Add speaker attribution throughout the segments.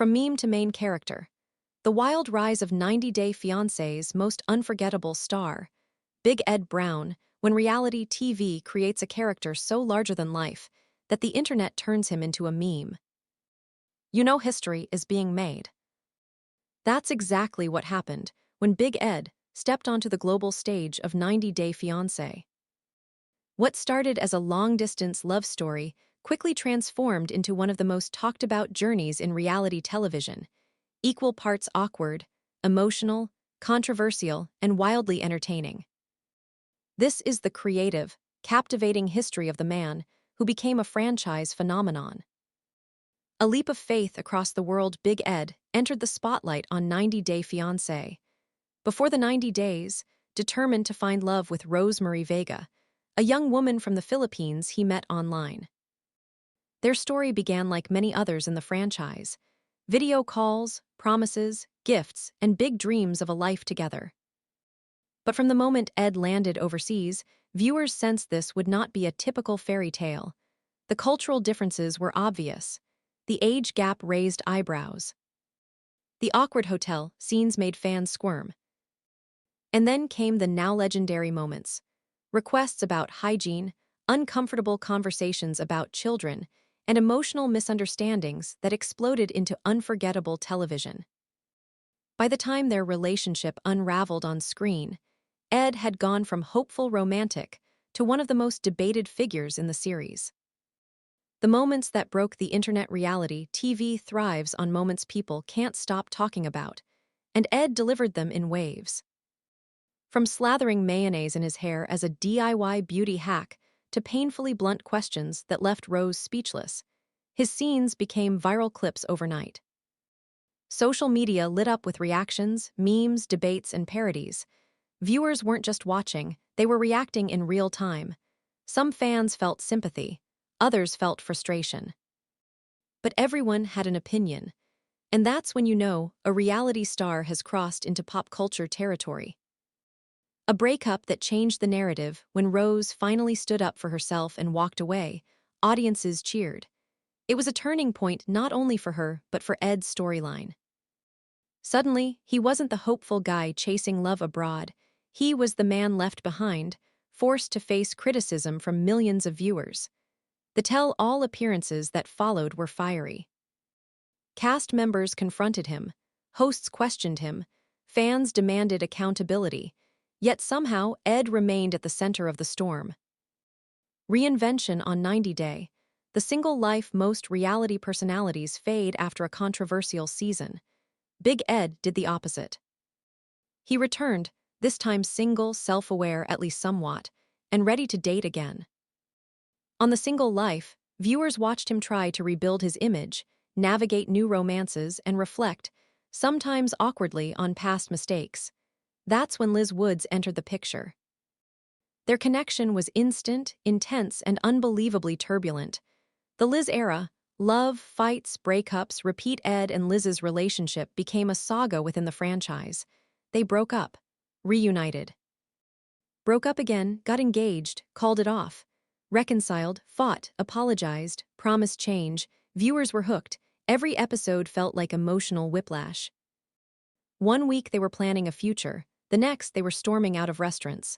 Speaker 1: From meme to main character. The wild rise of 90-Day Fiancé's most unforgettable star, Big Ed Brown, when reality TV creates a character so larger than life that the internet turns him into a meme. You know history is being made. That's exactly what happened when Big Ed stepped onto the global stage of 90-Day Fiancé. What started as a long-distance love story quickly transformed into one of the most talked-about journeys in reality television, equal parts awkward, emotional, controversial, and wildly entertaining. This is the creative, captivating history of the man who became a franchise phenomenon. A leap of faith across the world, Big Ed entered the spotlight on 90-Day Fiancé. Before the 90 days, determined to find love with Rosemarie Vega, a young woman from the Philippines he met online. Their story began like many others in the franchise: video calls, promises, gifts, and big dreams of a life together. But from the moment Ed landed overseas, viewers sensed this would not be a typical fairy tale. The cultural differences were obvious. The age gap raised eyebrows. The awkward hotel scenes made fans squirm. And then came the now legendary moments: requests about hygiene, uncomfortable conversations about children, and emotional misunderstandings that exploded into unforgettable television. By the time their relationship unraveled on screen, Ed had gone from hopeful romantic to one of the most debated figures in the series. The moments that broke the internet. Reality TV thrives on moments people can't stop talking about, and Ed delivered them in waves. From slathering mayonnaise in his hair as a DIY beauty hack to painfully blunt questions that left Rose speechless, his scenes became viral clips overnight. Social media lit up with reactions, memes, debates, and parodies. Viewers weren't just watching, they were reacting in real time. Some fans felt sympathy, others felt frustration. But everyone had an opinion, and that's when you know a reality star has crossed into pop culture territory. A breakup that changed the narrative. When Rose finally stood up for herself and walked away, audiences cheered. It was a turning point not only for her but for Ed's storyline. Suddenly, he wasn't the hopeful guy chasing love abroad. He was the man left behind, forced to face criticism from millions of viewers. The tell-all appearances that followed were fiery. Cast members confronted him, hosts questioned him, fans demanded accountability, yet somehow Ed remained at the center of the storm. Reinvention on 90 Day. The single life most reality personalities fade after a controversial season. Big Ed did the opposite. He returned, this time single, self-aware at least somewhat, and ready to date again. On The Single Life, viewers watched him try to rebuild his image, navigate new romances, and reflect, sometimes awkwardly, on past mistakes. That's when Liz Woods entered the picture. Their connection was instant, intense, and unbelievably turbulent. The Liz era, love, fights, breakups, repeat. Ed and Liz's relationship became a saga within the franchise. They broke up, reunited. Broke up again, got engaged, called it off. Reconciled, fought, apologized, promised change. Viewers were hooked. Every episode felt like emotional whiplash. One week they were planning a future, the next they were storming out of restaurants.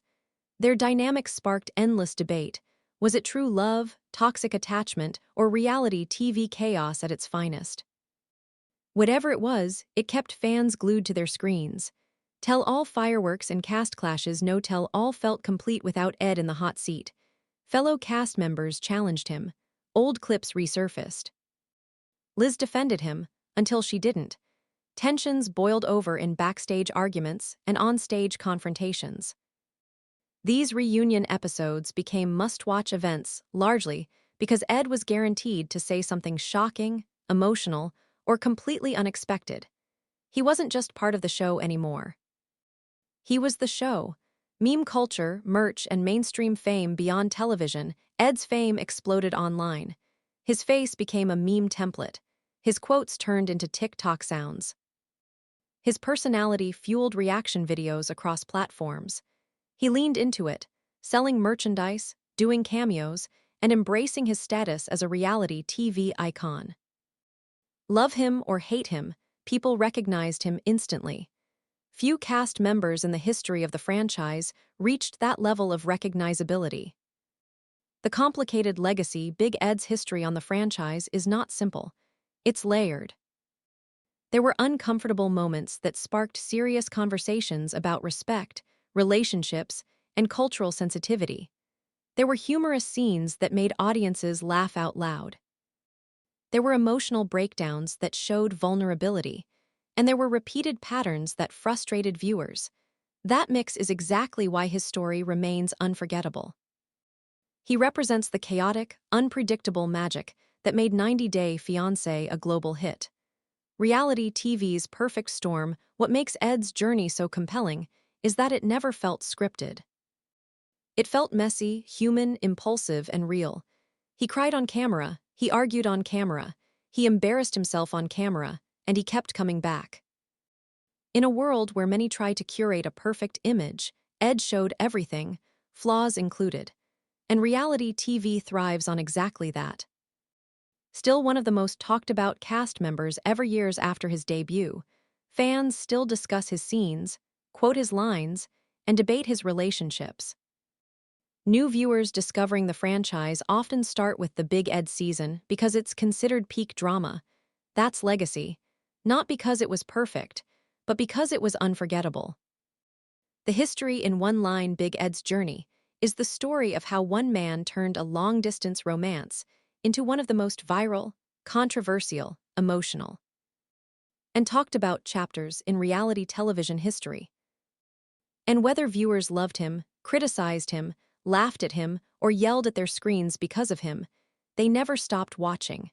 Speaker 1: Their dynamic sparked endless debate. Was it true love, toxic attachment, or reality TV chaos at its finest? Whatever it was, it kept fans glued to their screens. Tell-all fireworks and cast clashes. No tell-all felt complete without Ed in the hot seat. Fellow cast members challenged him. Old clips resurfaced. Liz defended him, until she didn't. Tensions boiled over in backstage arguments and on-stage confrontations. These reunion episodes became must-watch events, largely because Ed was guaranteed to say something shocking, emotional, or completely unexpected. He wasn't just part of the show anymore. He was the show. Meme culture, merch, and mainstream fame beyond television, Ed's fame exploded online. His face became a meme template. His quotes turned into TikTok sounds. His personality fueled reaction videos across platforms. He leaned into it, selling merchandise, doing cameos, and embracing his status as a reality TV icon. Love him or hate him, people recognized him instantly. Few cast members in the history of the franchise reached that level of recognizability. The complicated legacy Big Ed's history on the franchise is not simple. It's layered. There were uncomfortable moments that sparked serious conversations about respect, relationships, and cultural sensitivity. There were humorous scenes that made audiences laugh out loud. There were emotional breakdowns that showed vulnerability, and there were repeated patterns that frustrated viewers. That mix is exactly why his story remains unforgettable. He represents the chaotic, unpredictable magic that made 90 Day Fiancé a global hit. Reality TV's perfect storm, what makes Ed's journey so compelling, is that it never felt scripted. It felt messy, human, impulsive, and real. He cried on camera, he argued on camera, he embarrassed himself on camera, and he kept coming back. In a world where many try to curate a perfect image, Ed showed everything, flaws included. And reality TV thrives on exactly that. Still one of the most talked about cast members ever years after his debut, fans still discuss his scenes, quote his lines, and debate his relationships. New viewers discovering the franchise often start with the Big Ed season because it's considered peak drama. That's legacy, not because it was perfect, but because it was unforgettable. The history in one line Big Ed's journey is the story of how one man turned a long-distance romance into one of the most viral, controversial, emotional, and talked about chapters in reality television history. And whether viewers loved him, criticized him, laughed at him, or yelled at their screens because of him, they never stopped watching.